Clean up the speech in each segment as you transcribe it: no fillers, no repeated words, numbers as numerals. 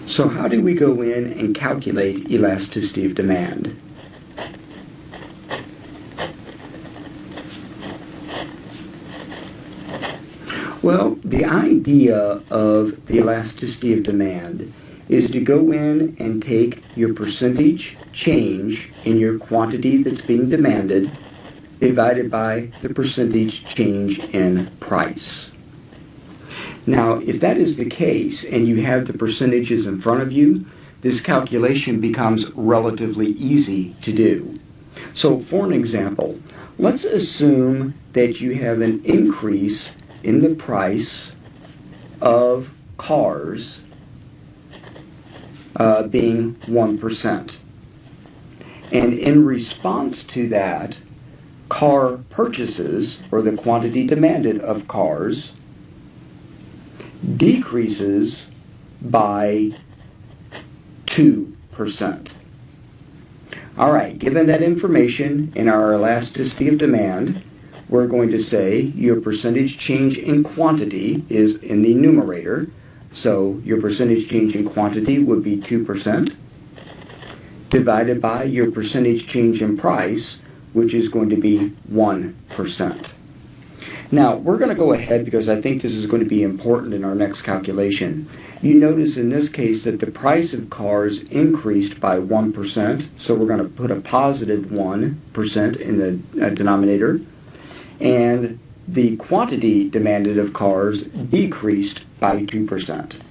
So how do we go in and calculate elasticity of demand? Well, the idea of the elasticity of demand is to go in and take your percentage change in your quantity that's being demanded divided by the percentage change in price. Now, if that is the case and you have the percentages in front of you, this calculation becomes relatively easy to do. So for an example, let's assume that you have an increase in the price of cars being 1%. And in response to that, car purchases, or the quantity demanded of cars, decreases by 2%. All right, given that information in our elasticity of demand, we're going to say your percentage change in quantity is in the numerator. So your percentage change in quantity would be 2% divided by your percentage change in price, which is going to be 1%. Now, we're going to go ahead because I think this is going to be important in our next calculation. You notice in this case that the price of cars increased by 1%, so we're going to put a positive 1% in the denominator, and the quantity demanded of cars decreased by 2%.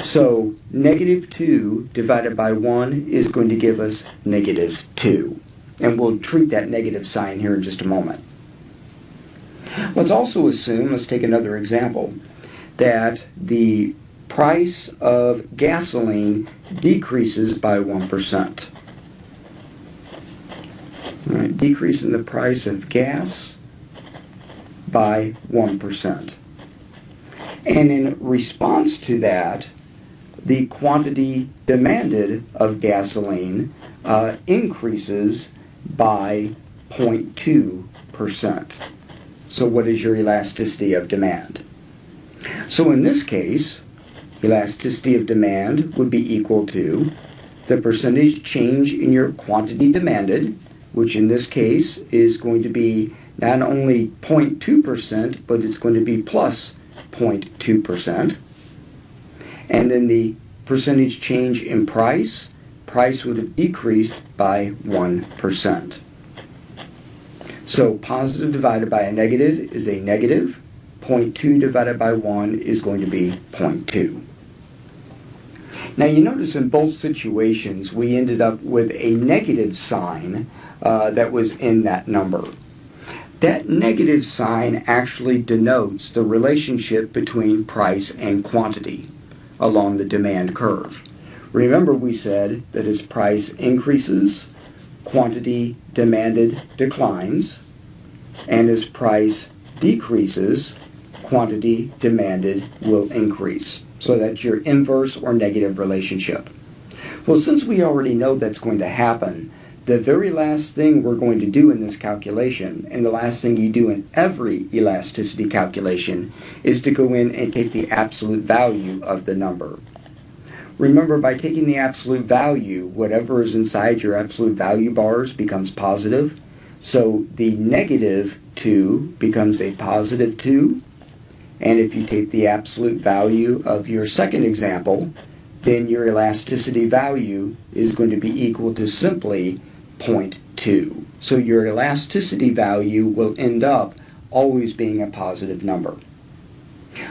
So negative 2 divided by 1 is going to give us negative 2. And we'll treat that negative sign here in just a moment. Let's also assume, let's take another example, that the price of gasoline decreases by 1%. All right, decrease in the price of gas by 1%. And in response to that, the quantity demanded of gasoline increases by 0.2%. So what is your elasticity of demand? So in this case, elasticity of demand would be equal to the percentage change in your quantity demanded, which in this case is going to be not only 0.2%, but it's going to be plus 0.2%. And then the percentage change in price would have decreased by 1%. So positive divided by a negative is a negative. 0.2 divided by 1 is going to be 0.2. Now you notice in both situations we ended up with a negative sign that was in that number. That negative sign actually denotes the relationship between price and quantity along the demand curve. Remember we said that as price increases, quantity demanded declines, and as price decreases, quantity demanded will increase. So that's your inverse or negative relationship. Well, since we already know that's going to happen, the very last thing we're going to do in this calculation, and the last thing you do in every elasticity calculation, is to go in and take the absolute value of the number. Remember, by taking the absolute value, whatever is inside your absolute value bars becomes positive. So the negative 2 becomes a positive 2. And if you take the absolute value of your second example, then your elasticity value is going to be equal to simply 0.2. So your elasticity value will end up always being a positive number.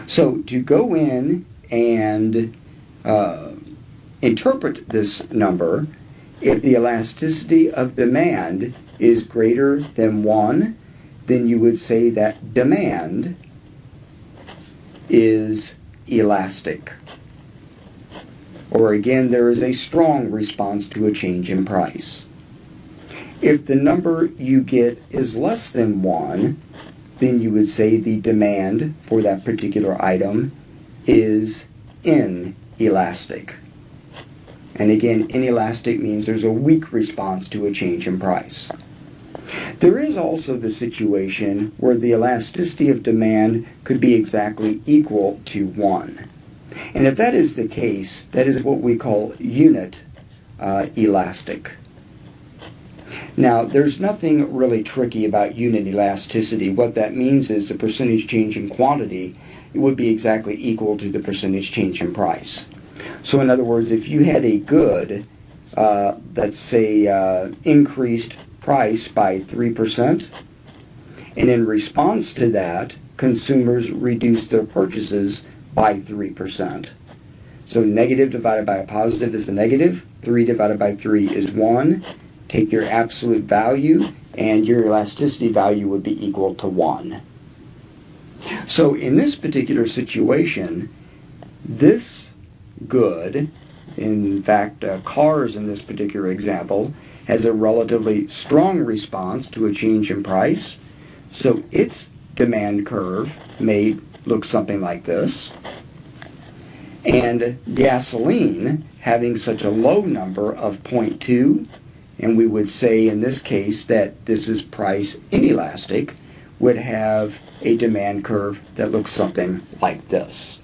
So to go in and interpret this number, if the elasticity of demand is greater than 1, then you would say that demand is elastic. Or again, there is a strong response to a change in price. If the number you get is less than 1, then you would say the demand for that particular item is inelastic. And again, inelastic means there's a weak response to a change in price. There is also the situation where the elasticity of demand could be exactly equal to 1. And if that is the case, that is what we call unit elastic. Now, there's nothing really tricky about unit elasticity. What that means is the percentage change in quantity would be exactly equal to the percentage change in price. So in other words, if you had a good, let's say, increased price by 3%, and in response to that, consumers reduced their purchases by 3%. So negative divided by a positive is a negative. 3 divided by 3 is 1. Take your absolute value, and your elasticity value would be equal to 1. So in this particular situation, this good, in fact, cars in this particular example, has a relatively strong response to a change in price. So its demand curve may look something like this. And gasoline, having such a low number of 0.2, and we would say in this case that this is price inelastic, would have a demand curve that looks something like this.